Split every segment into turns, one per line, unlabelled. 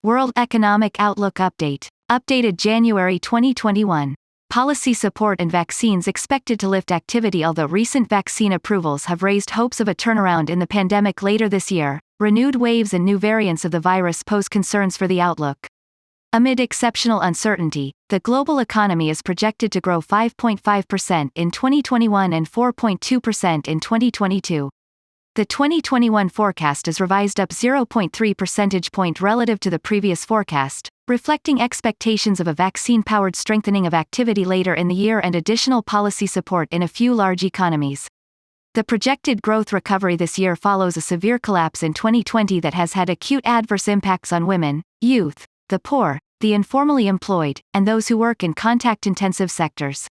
World Economic Outlook Update. Updated January 2021. Policy support and vaccines expected to lift activity. Although recent vaccine approvals have raised hopes of a turnaround in the pandemic later this year, renewed waves and new variants of the virus pose concerns for the outlook. Amid exceptional uncertainty, the global economy is projected to grow 5.5% in 2021 and 4.2% in 2022. The 2021 forecast is revised up 0.3 percentage point relative to the previous forecast, reflecting expectations of a vaccine-powered strengthening of activity later in the year and additional policy support in a few large economies. The projected growth recovery this year follows a severe collapse in 2020 that has had acute adverse impacts on women, youth, the poor, the informally employed, and those who work in contact-intensive sectors.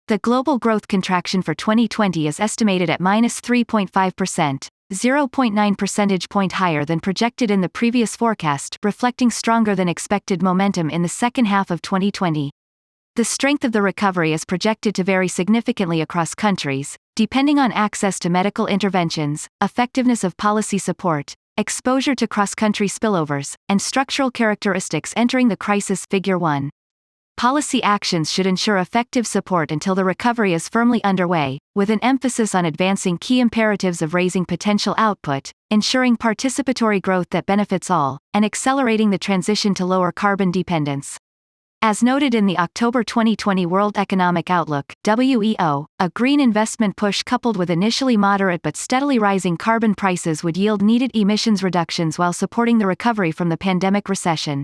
The global growth contraction for 2020 is estimated at -3.5%, 0.9 percentage point higher than projected in the previous forecast, reflecting stronger than expected momentum in the second half of 2020. The strength of the recovery is projected to vary significantly across countries, depending on access to medical interventions, effectiveness of policy support, exposure to cross-country spillovers, and structural characteristics entering the crisis. Figure 1. Policy actions should ensure effective support until the recovery is firmly underway, with an emphasis on advancing key imperatives of raising potential output, ensuring participatory growth that benefits all, and accelerating the transition to lower carbon dependence. As noted in the October 2020 World Economic Outlook (WEO), a green investment push coupled with initially moderate but steadily rising carbon prices would yield needed emissions reductions while supporting the recovery from the pandemic recession.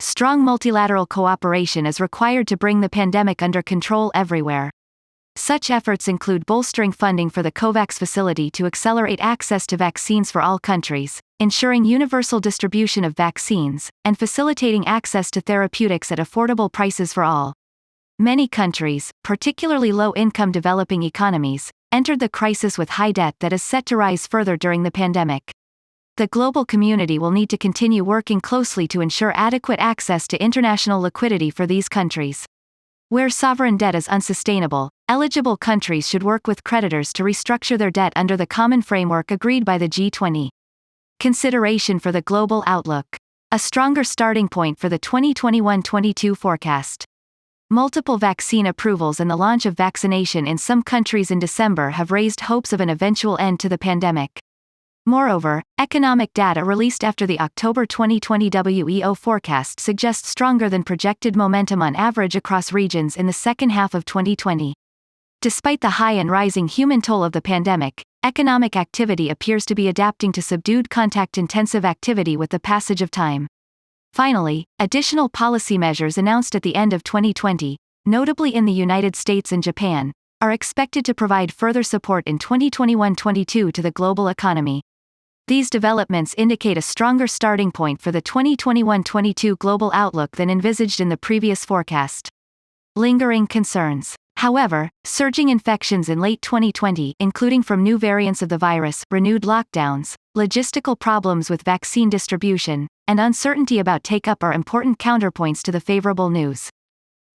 Strong multilateral cooperation is required to bring the pandemic under control everywhere. Such efforts include bolstering funding for the COVAX facility to accelerate access to vaccines for all countries, ensuring universal distribution of vaccines, and facilitating access to therapeutics at affordable prices for all. Many countries, particularly low-income developing economies, entered the crisis with high debt that is set to rise further during the pandemic. The global community will need to continue working closely to ensure adequate access to international liquidity for these countries. Where sovereign debt is unsustainable, eligible countries should work with creditors to restructure their debt under the common framework agreed by the G20. Consideration for the global outlook. A stronger starting point for the 2021-22 forecast. Multiple vaccine approvals and the launch of vaccination in some countries in December have raised hopes of an eventual end to the pandemic. Moreover, economic data released after the October 2020 WEO forecast suggests stronger than projected momentum on average across regions in the second half of 2020. Despite the high and rising human toll of the pandemic, economic activity appears to be adapting to subdued contact-intensive activity with the passage of time. Finally, additional policy measures announced at the end of 2020, notably in the United States and Japan, are expected to provide further support in 2021-22 to the global economy. These developments indicate a stronger starting point for the 2021-22 global outlook than envisaged in the previous forecast. Lingering concerns. However, surging infections in late 2020, including from new variants of the virus, renewed lockdowns, logistical problems with vaccine distribution, and uncertainty about take-up are important counterpoints to the favorable news.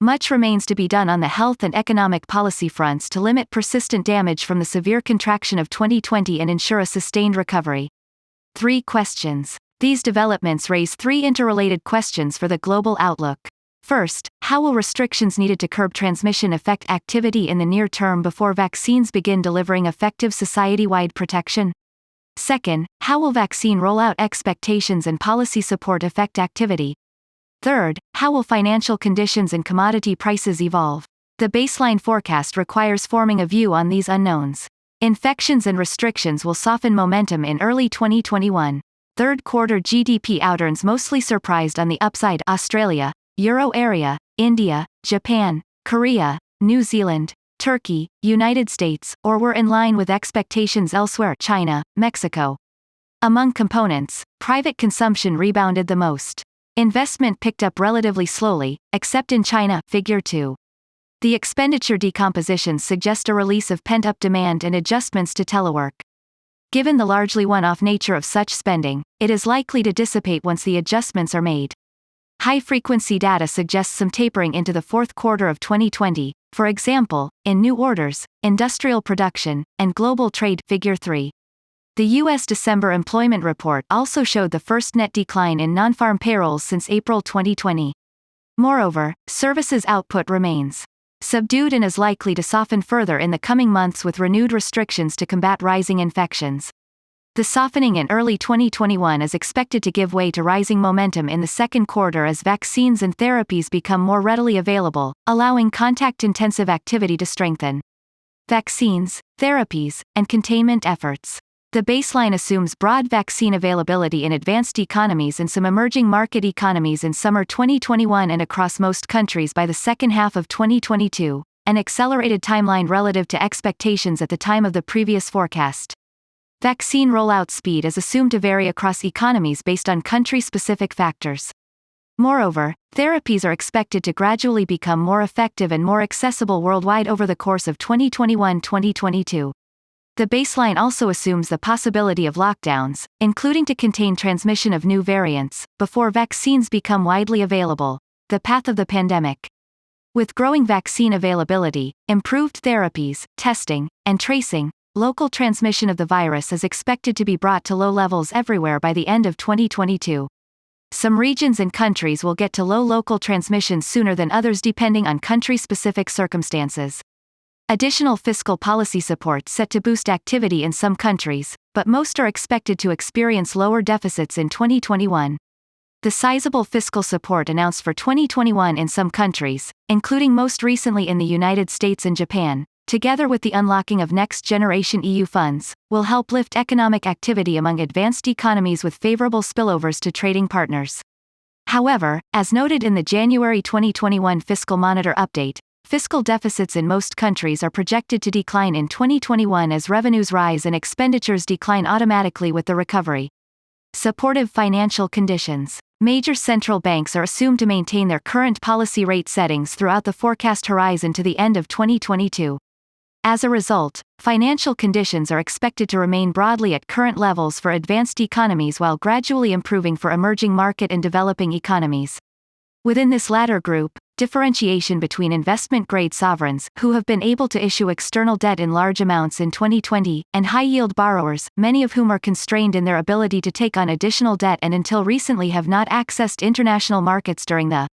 Much remains to be done on the health and economic policy fronts to limit persistent damage from the severe contraction of 2020 and ensure a sustained recovery. 3 questions. These developments raise 3 interrelated questions for the global outlook. First, how will restrictions needed to curb transmission affect activity in the near term before vaccines begin delivering effective society-wide protection? Second, how will vaccine rollout expectations and policy support affect activity? Third, how will financial conditions and commodity prices evolve? The baseline forecast requires forming a view on these unknowns. Infections and restrictions will soften momentum in early 2021. Third quarter GDP outturns mostly surprised on the upside. Australia, Euro area, India, Japan, Korea, New Zealand, Turkey, United States, or were in line with expectations elsewhere. China, Mexico. Among components, private consumption rebounded the most. Investment picked up relatively slowly, except in China. Figure 2. The expenditure decompositions suggest a release of pent-up demand and adjustments to telework. Given the largely one-off nature of such spending, it is likely to dissipate once the adjustments are made. High-frequency data suggests some tapering into the fourth quarter of 2020, for example, in new orders, industrial production, and global trade. Figure 3. The U.S. December employment report also showed the first net decline in non-farm payrolls since April 2020. Moreover, services output remains subdued and is likely to soften further in the coming months with renewed restrictions to combat rising infections. The softening in early 2021 is expected to give way to rising momentum in the second quarter as vaccines and therapies become more readily available, allowing contact-intensive activity to strengthen. Vaccines, therapies, and containment efforts. The baseline assumes broad vaccine availability in advanced economies and some emerging market economies in summer 2021 and across most countries by the second half of 2022, an accelerated timeline relative to expectations at the time of the previous forecast. Vaccine rollout speed is assumed to vary across economies based on country-specific factors. Moreover, therapies are expected to gradually become more effective and more accessible worldwide over the course of 2021-2022. The baseline also assumes the possibility of lockdowns, including to contain transmission of new variants, before vaccines become widely available. The path of the pandemic. With growing vaccine availability, improved therapies, testing, and tracing, local transmission of the virus is expected to be brought to low levels everywhere by the end of 2022. Some regions and countries will get to low local transmission sooner than others depending on country-specific circumstances. Additional fiscal policy support set to boost activity in some countries, but most are expected to experience lower deficits in 2021. The sizable fiscal support announced for 2021 in some countries, including most recently in the United States and Japan, together with the unlocking of next-generation EU funds, will help lift economic activity among advanced economies with favorable spillovers to trading partners. However, as noted in the January 2021 Fiscal Monitor update, fiscal deficits in most countries are projected to decline in 2021 as revenues rise and expenditures decline automatically with the recovery. Supportive financial conditions. Major central banks are assumed to maintain their current policy rate settings throughout the forecast horizon to the end of 2022. As a result, financial conditions are expected to remain broadly at current levels for advanced economies while gradually improving for emerging market and developing economies. Within this latter group, differentiation between investment-grade sovereigns, who have been able to issue external debt in large amounts in 2020, and high-yield borrowers, many of whom are constrained in their ability to take on additional debt and until recently have not accessed international markets during the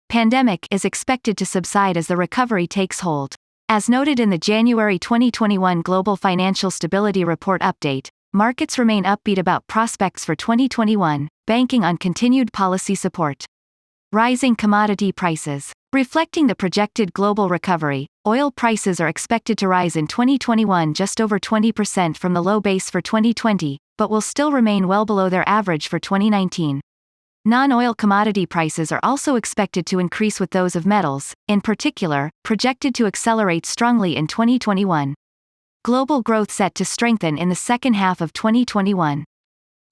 pandemic, is expected to subside as the recovery takes hold. As noted in the January 2021 Global Financial Stability Report update, markets remain upbeat about prospects for 2021, banking on continued policy support. Rising commodity prices. Reflecting the projected global recovery, oil prices are expected to rise in 2021 just over 20% from the low base for 2020, but will still remain well below their average for 2019. Non-oil commodity prices are also expected to increase with those of metals, in particular, projected to accelerate strongly in 2021. Global growth set to strengthen in the second half of 2021.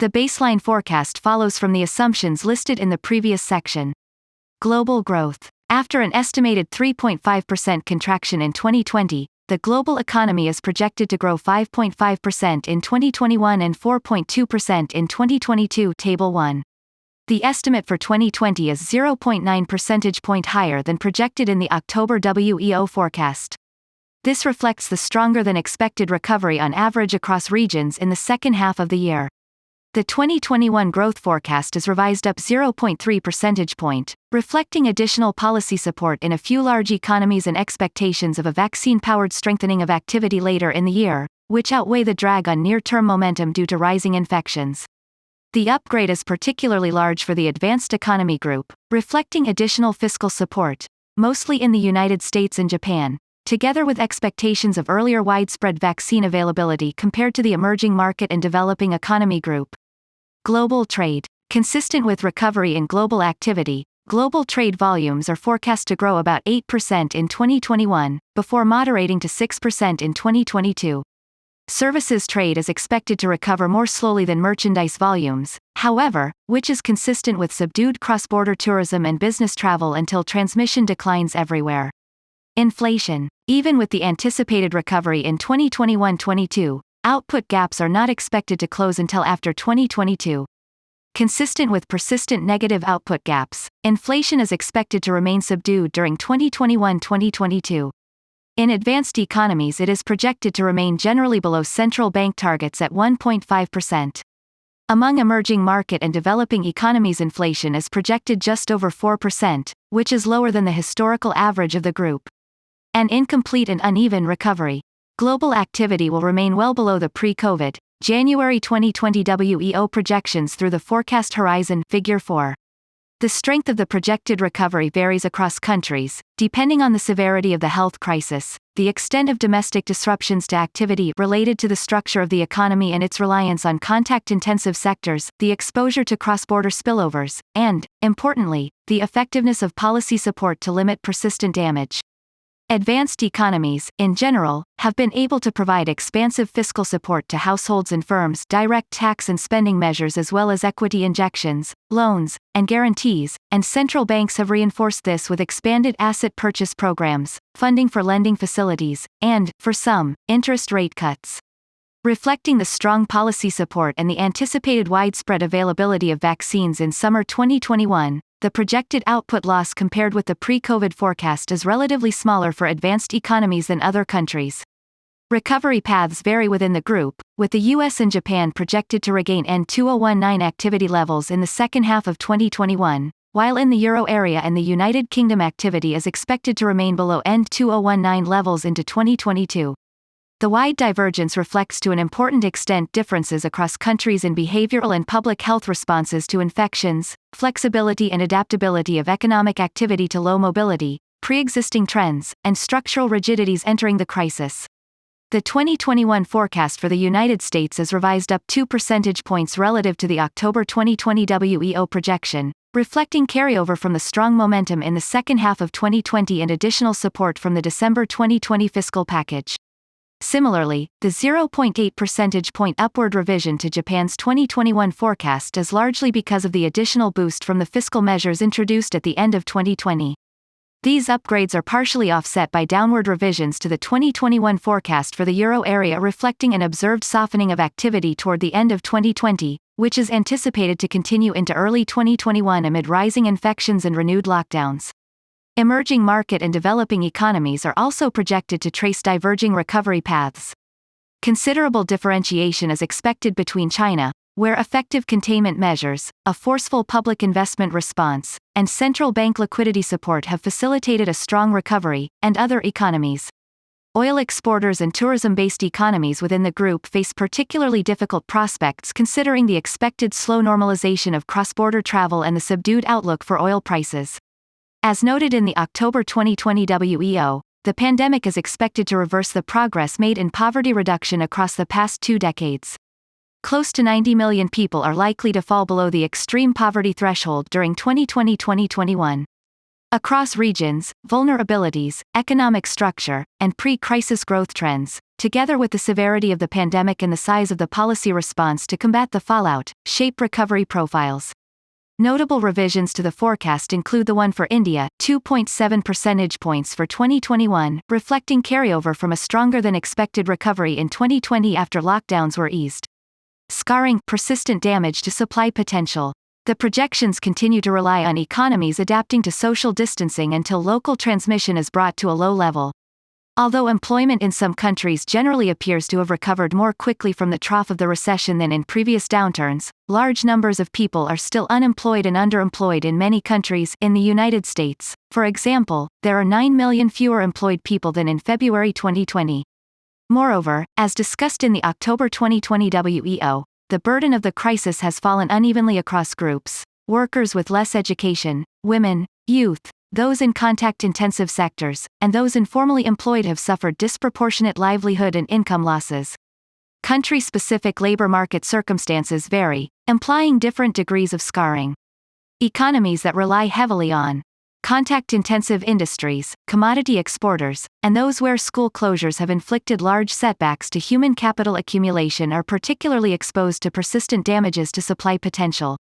The baseline forecast follows from the assumptions listed in the previous section. Global growth. After an estimated 3.5% contraction in 2020, the global economy is projected to grow 5.5% in 2021 and 4.2% in 2022. Table 1. The estimate for 2020 is 0.9 percentage point higher than projected in the October WEO forecast. This reflects the stronger than expected recovery on average across regions in the second half of the year. The 2021 growth forecast is revised up 0.3 percentage point, reflecting additional policy support in a few large economies and expectations of a vaccine-powered strengthening of activity later in the year, which outweigh the drag on near-term momentum due to rising infections. The upgrade is particularly large for the advanced economy group, reflecting additional fiscal support, mostly in the United States and Japan, together with expectations of earlier widespread vaccine availability compared to the emerging market and developing economy group. Global trade. Consistent with recovery in global activity, global trade volumes are forecast to grow about 8% in 2021, before moderating to 6% in 2022. Services trade is expected to recover more slowly than merchandise volumes, however, which is consistent with subdued cross-border tourism and business travel until transmission declines everywhere. Inflation. Even with the anticipated recovery in 2021-22, output gaps are not expected to close until after 2022. Consistent with persistent negative output gaps, inflation is expected to remain subdued during 2021-2022. In advanced economies, it is projected to remain generally below central bank targets at 1.5%. Among emerging market and developing economies, inflation is projected just over 4%, which is lower than the historical average of the group. An incomplete and uneven recovery. Global activity will remain well below the pre-COVID, January 2020 WEO projections through the forecast horizon, Figure 4. The strength of the projected recovery varies across countries, depending on the severity of the health crisis, the extent of domestic disruptions to activity related to the structure of the economy and its reliance on contact-intensive sectors, the exposure to cross-border spillovers, and, importantly, the effectiveness of policy support to limit persistent damage. Advanced economies, in general, have been able to provide expansive fiscal support to households and firms, direct tax and spending measures, as well as equity injections, loans, and guarantees, and central banks have reinforced this with expanded asset purchase programs, funding for lending facilities, and, for some, interest rate cuts. Reflecting the strong policy support and the anticipated widespread availability of vaccines in summer 2021, the projected output loss compared with the pre-COVID forecast is relatively smaller for advanced economies than other countries. Recovery paths vary within the group, with the US and Japan projected to regain N2019 activity levels in the second half of 2021, while in the Euro area and the United Kingdom activity is expected to remain below N2019 levels into 2022. The wide divergence reflects to an important extent differences across countries in behavioral and public health responses to infections, flexibility and adaptability of economic activity to low mobility, pre-existing trends, and structural rigidities entering the crisis. The 2021 forecast for the United States is revised up 2 percentage points relative to the October 2020 WEO projection, reflecting carryover from the strong momentum in the second half of 2020 and additional support from the December 2020 fiscal package. Similarly, the 0.8 percentage point upward revision to Japan's 2021 forecast is largely because of the additional boost from the fiscal measures introduced at the end of 2020. These upgrades are partially offset by downward revisions to the 2021 forecast for the Euro area, reflecting an observed softening of activity toward the end of 2020, which is anticipated to continue into early 2021 amid rising infections and renewed lockdowns. Emerging market and developing economies are also projected to trace diverging recovery paths. Considerable differentiation is expected between China, where effective containment measures, a forceful public investment response, and central bank liquidity support have facilitated a strong recovery, and other economies. Oil exporters and tourism-based economies within the group face particularly difficult prospects considering the expected slow normalization of cross-border travel and the subdued outlook for oil prices. As noted in the October 2020 WEO, the pandemic is expected to reverse the progress made in poverty reduction across the past 2 decades. Close to 90 million people are likely to fall below the extreme poverty threshold during 2020-2021. Across regions, vulnerabilities, economic structure, and pre-crisis growth trends, together with the severity of the pandemic and the size of the policy response to combat the fallout, shape recovery profiles. Notable revisions to the forecast include the one for India, 2.7 percentage points for 2021, reflecting carryover from a stronger-than-expected recovery in 2020 after lockdowns were eased. Scarring, persistent damage to supply potential. The projections continue to rely on economies adapting to social distancing until local transmission is brought to a low level. Although employment in some countries generally appears to have recovered more quickly from the trough of the recession than in previous downturns, large numbers of people are still unemployed and underemployed in many countries. In the United States, for example, there are 9 million fewer employed people than in February 2020. Moreover, as discussed in the October 2020 WEO, the burden of the crisis has fallen unevenly across groups: workers with less education, women, youth, those in contact-intensive sectors, and those informally employed have suffered disproportionate livelihood and income losses. Country-specific labor market circumstances vary, implying different degrees of scarring. Economies that rely heavily on contact-intensive industries, commodity exporters, and those where school closures have inflicted large setbacks to human capital accumulation are particularly exposed to persistent damages to supply potential.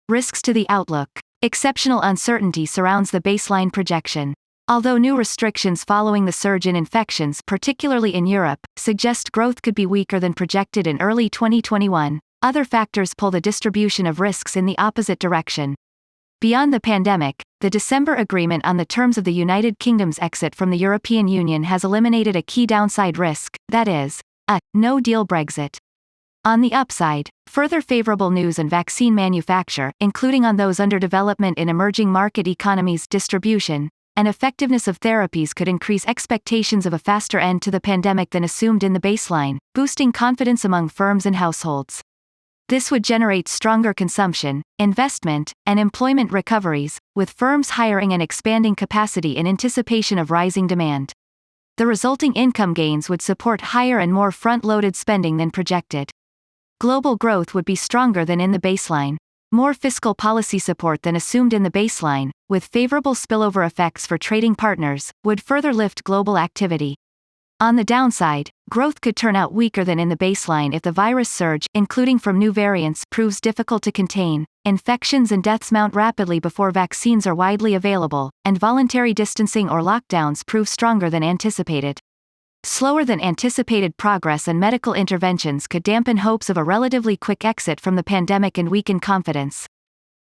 Risks to the outlook. Exceptional uncertainty surrounds the baseline projection. Although new restrictions following the surge in infections, particularly in Europe, suggest growth could be weaker than projected in early 2021, other factors pull the distribution of risks in the opposite direction. Beyond the pandemic, the December agreement on the terms of the United Kingdom's exit from the European Union has eliminated a key downside risk, that is, a no-deal Brexit. On the upside, further favorable news on vaccine manufacture, including on those under development in emerging market economies, distribution, and effectiveness of therapies could increase expectations of a faster end to the pandemic than assumed in the baseline, boosting confidence among firms and households. This would generate stronger consumption, investment, and employment recoveries, with firms hiring and expanding capacity in anticipation of rising demand. The resulting income gains would support higher and more front-loaded spending than projected. Global growth would be stronger than in the baseline. More fiscal policy support than assumed in the baseline, with favorable spillover effects for trading partners, would further lift global activity. On the downside, growth could turn out weaker than in the baseline if the virus surge, including from new variants, proves difficult to contain, infections and deaths mount rapidly before vaccines are widely available, and voluntary distancing or lockdowns prove stronger than anticipated. Slower than anticipated progress and medical interventions could dampen hopes of a relatively quick exit from the pandemic and weaken confidence.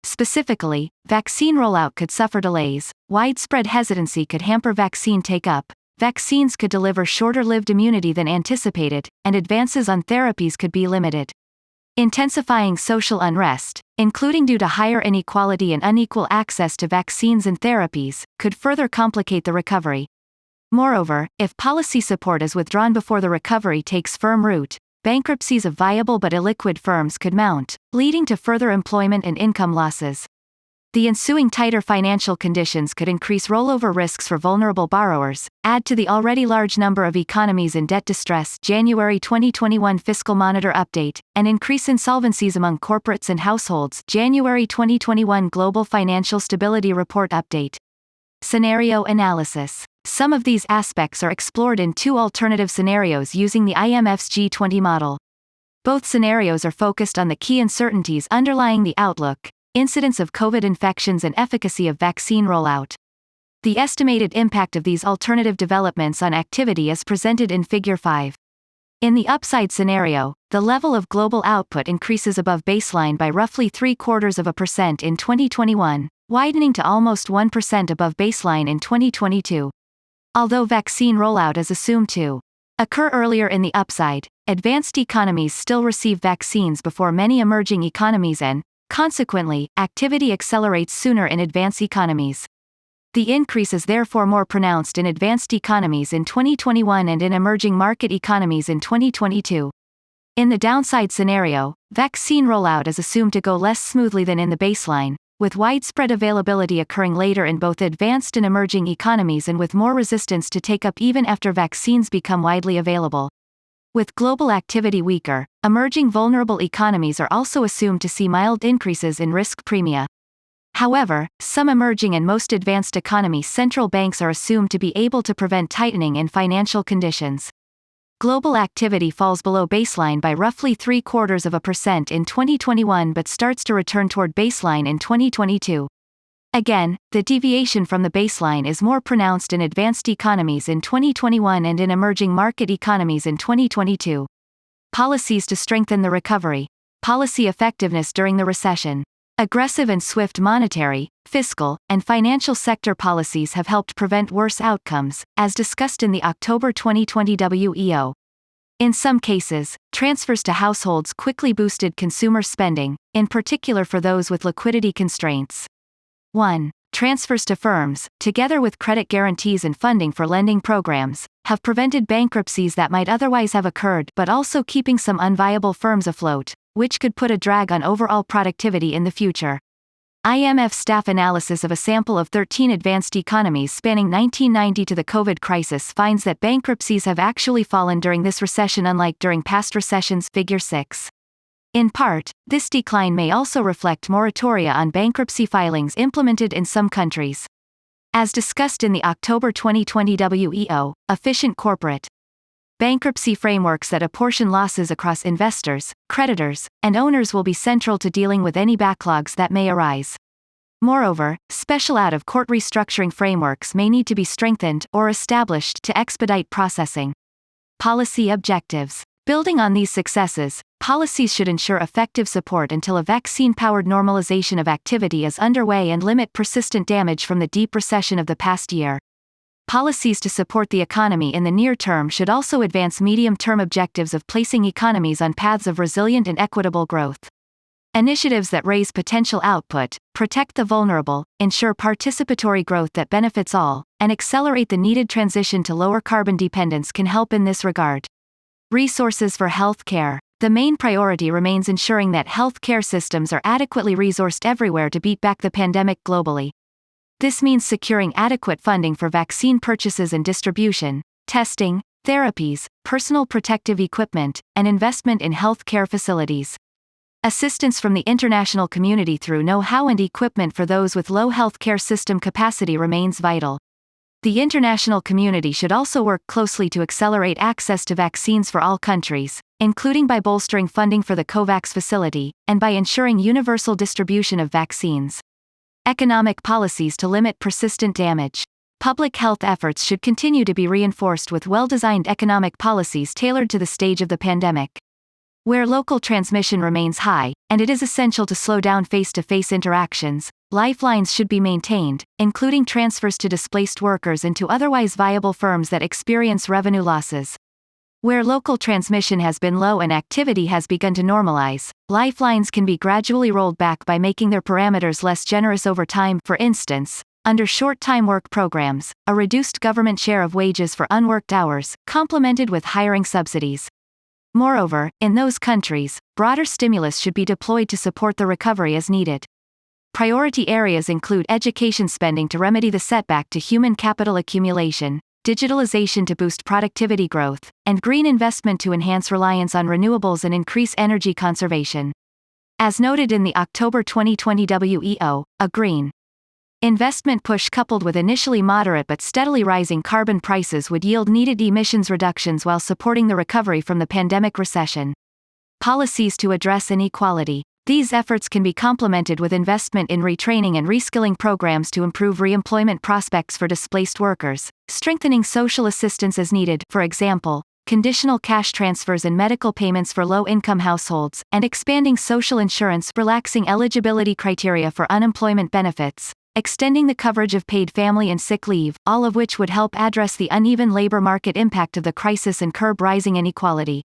Specifically, vaccine rollout could suffer delays, widespread hesitancy could hamper vaccine take-up, vaccines could deliver shorter-lived immunity than anticipated, and advances on therapies could be limited. Intensifying social unrest, including due to higher inequality and unequal access to vaccines and therapies, could further complicate the recovery. Moreover, if policy support is withdrawn before the recovery takes firm root, bankruptcies of viable but illiquid firms could mount, leading to further employment and income losses. The ensuing tighter financial conditions could increase rollover risks for vulnerable borrowers, add to the already large number of economies in debt distress, January 2021 Fiscal Monitor Update, and increase insolvencies among corporates and households, January 2021 Global Financial Stability Report Update. Scenario analysis. Some of these aspects are explored in two alternative scenarios using the IMF's G20 model. Both scenarios are focused on the key uncertainties underlying the outlook, incidence of COVID infections and efficacy of vaccine rollout. The estimated impact of these alternative developments on activity is presented in Figure 5. In the upside scenario, the level of global output increases above baseline by roughly 0.75% in 2021, widening to almost 1% above baseline in 2022. Although vaccine rollout is assumed to occur earlier in the upside, advanced economies still receive vaccines before many emerging economies and, consequently, activity accelerates sooner in advanced economies. The increase is therefore more pronounced in advanced economies in 2021 and in emerging market economies in 2022. In the downside scenario, vaccine rollout is assumed to go less smoothly than in the baseline, with widespread availability occurring later in both advanced and emerging economies and with more resistance to take up even after vaccines become widely available. With global activity weaker, emerging vulnerable economies are also assumed to see mild increases in risk premia. However, some emerging and most advanced economy central banks are assumed to be able to prevent tightening in financial conditions. Global activity falls below baseline by roughly 0.75% in 2021 but starts to return toward baseline in 2022. Again, the deviation from the baseline is more pronounced in advanced economies in 2021 and in emerging market economies in 2022. Policies to strengthen the recovery. Policy effectiveness during the recession. Aggressive and swift monetary, fiscal, and financial sector policies have helped prevent worse outcomes, as discussed in the October 2020 WEO. In some cases, transfers to households quickly boosted consumer spending, in particular for those with liquidity constraints. 1. Transfers to firms, together with credit guarantees and funding for lending programs, have prevented bankruptcies that might otherwise have occurred but also keeping some unviable firms afloat, which could put a drag on overall productivity in the future. IMF staff analysis of a sample of 13 advanced economies spanning 1990 to the COVID crisis finds that bankruptcies have actually fallen during this recession unlike during past recessions, Figure 6. In part, this decline may also reflect moratoria on bankruptcy filings implemented in some countries. As discussed in the October 2020 WEO, efficient corporate bankruptcy frameworks that apportion losses across investors, creditors, and owners will be central to dealing with any backlogs that may arise. Moreover, special out-of-court restructuring frameworks may need to be strengthened or established to expedite processing. Policy objectives. Building on these successes, policies should ensure effective support until a vaccine-powered normalization of activity is underway and limit persistent damage from the deep recession of the past year. Policies to support the economy in the near term should also advance medium-term objectives of placing economies on paths of resilient and equitable growth. Initiatives that raise potential output, protect the vulnerable, ensure participatory growth that benefits all, and accelerate the needed transition to lower carbon dependence can help in this regard. Resources for health care. The main priority remains ensuring that health care systems are adequately resourced everywhere to beat back the pandemic globally. This means securing adequate funding for vaccine purchases and distribution, testing, therapies, personal protective equipment, and investment in health care facilities. Assistance from the international community through know-how and equipment for those with low health care system capacity remains vital. The international community should also work closely to accelerate access to vaccines for all countries, including by bolstering funding for the COVAX facility, and by ensuring universal distribution of vaccines. Economic policies to limit persistent damage. Public health efforts should continue to be reinforced with well-designed economic policies tailored to the stage of the pandemic. Where local transmission remains high, and it is essential to slow down face-to-face interactions, lifelines should be maintained, including transfers to displaced workers into otherwise viable firms that experience revenue losses. Where local transmission has been low and activity has begun to normalize, lifelines can be gradually rolled back by making their parameters less generous over time. For instance, under short-time work programs, a reduced government share of wages for unworked hours, complemented with hiring subsidies. Moreover, in those countries, broader stimulus should be deployed to support the recovery as needed. Priority areas include education spending to remedy the setback to human capital accumulation, digitalization to boost productivity growth, and green investment to enhance reliance on renewables and increase energy conservation. As noted in the October 2020 WEO, a green investment push coupled with initially moderate but steadily rising carbon prices would yield needed emissions reductions while supporting the recovery from the pandemic recession. Policies to address inequality. These efforts can be complemented with investment in retraining and reskilling programs to improve reemployment prospects for displaced workers, strengthening social assistance as needed, for example, conditional cash transfers and medical payments for low-income households, and expanding social insurance, relaxing eligibility criteria for unemployment benefits, extending the coverage of paid family and sick leave, all of which would help address the uneven labor market impact of the crisis and curb rising inequality.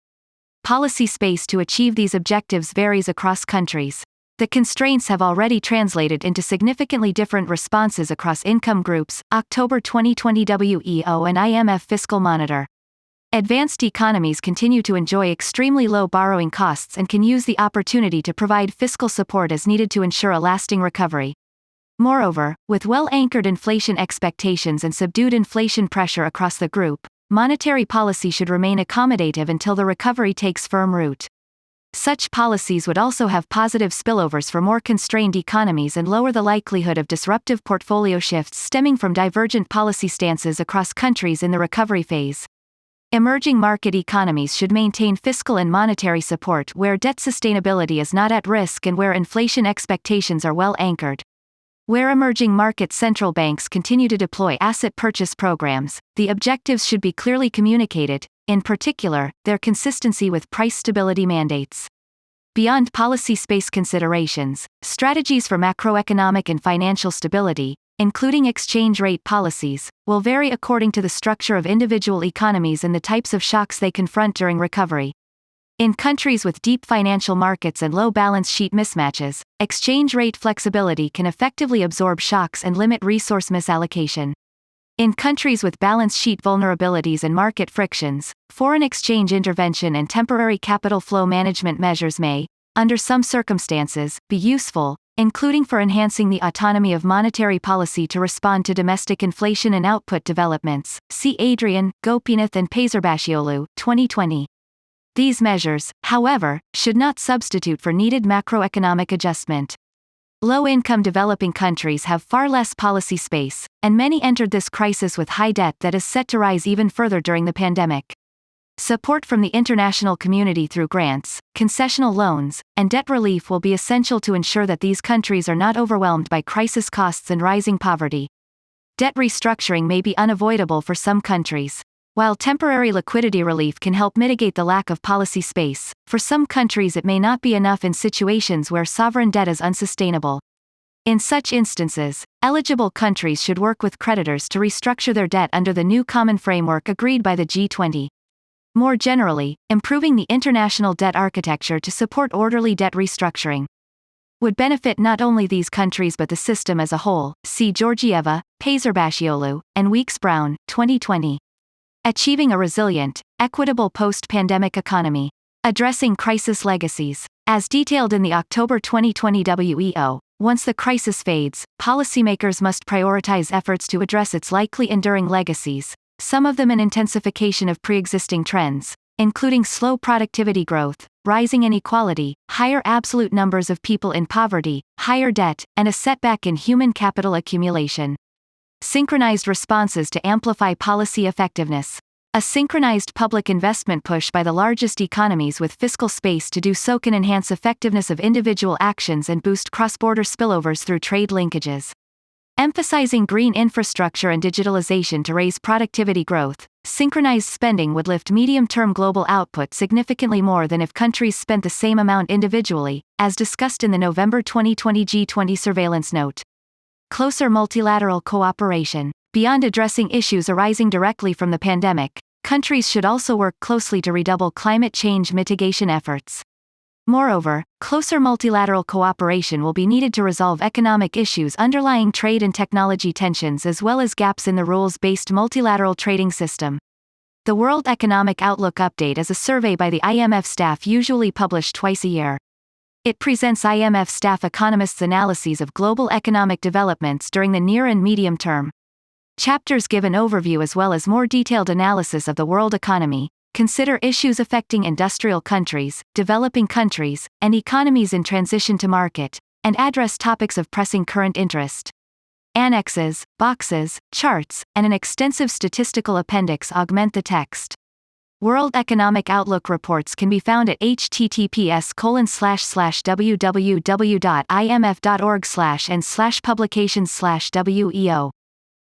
Policy space to achieve these objectives varies across countries. The constraints have already translated into significantly different responses across income groups. October 2020 WEO and IMF Fiscal Monitor. Advanced economies continue to enjoy extremely low borrowing costs and can use the opportunity to provide fiscal support as needed to ensure a lasting recovery. Moreover, with well-anchored inflation expectations and subdued inflation pressure across the group, monetary policy should remain accommodative until the recovery takes firm root. Such policies would also have positive spillovers for more constrained economies and lower the likelihood of disruptive portfolio shifts stemming from divergent policy stances across countries in the recovery phase. Emerging market economies should maintain fiscal and monetary support where debt sustainability is not at risk and where inflation expectations are well anchored. Where emerging market central banks continue to deploy asset purchase programs, the objectives should be clearly communicated, in particular, their consistency with price stability mandates. Beyond policy space considerations, strategies for macroeconomic and financial stability, including exchange rate policies, will vary according to the structure of individual economies and the types of shocks they confront during recovery. In countries with deep financial markets and low balance sheet mismatches, exchange rate flexibility can effectively absorb shocks and limit resource misallocation. In countries with balance sheet vulnerabilities and market frictions, foreign exchange intervention and temporary capital flow management measures may, under some circumstances, be useful, including for enhancing the autonomy of monetary policy to respond to domestic inflation and output developments. See Adrian, Gopinath and Paisarbashiolu, 2020. These measures, however, should not substitute for needed macroeconomic adjustment. Low-income developing countries have far less policy space, and many entered this crisis with high debt that is set to rise even further during the pandemic. Support from the international community through grants, concessional loans, and debt relief will be essential to ensure that these countries are not overwhelmed by crisis costs and rising poverty. Debt restructuring may be unavoidable for some countries. While temporary liquidity relief can help mitigate the lack of policy space, for some countries it may not be enough in situations where sovereign debt is unsustainable. In such instances, eligible countries should work with creditors to restructure their debt under the new common framework agreed by the G20. More generally, improving the international debt architecture to support orderly debt restructuring would benefit not only these countries but the system as a whole. See Georgieva, Pazarbashiolu, and Weeks-Brown, 2020. Achieving a resilient, equitable post-pandemic economy. Addressing crisis legacies. As detailed in the October 2020 WEO, once the crisis fades, policymakers must prioritize efforts to address its likely enduring legacies, some of them an intensification of pre-existing trends, including slow productivity growth, rising inequality, higher absolute numbers of people in poverty, higher debt, and a setback in human capital accumulation. Synchronized responses to amplify policy effectiveness. A synchronized public investment push by the largest economies with fiscal space to do so can enhance effectiveness of individual actions and boost cross-border spillovers through trade linkages. Emphasizing green infrastructure and digitalization to raise productivity growth, synchronized spending would lift medium-term global output significantly more than if countries spent the same amount individually, as discussed in the November 2020 G20 surveillance note. Closer multilateral cooperation. Beyond addressing issues arising directly from the pandemic, countries should also work closely to redouble climate change mitigation efforts. Moreover, closer multilateral cooperation will be needed to resolve economic issues underlying trade and technology tensions as well as gaps in the rules-based multilateral trading system. The World Economic Outlook Update is a survey by the IMF staff usually published twice a year. It presents IMF staff economists' analyses of global economic developments during the near and medium term. Chapters give an overview as well as more detailed analysis of the world economy, consider issues affecting industrial countries, developing countries, and economies in transition to market, and address topics of pressing current interest. Annexes, boxes, charts, and an extensive statistical appendix augment the text. World Economic Outlook reports can be found at https://www.imf.org/and/publications/WEO.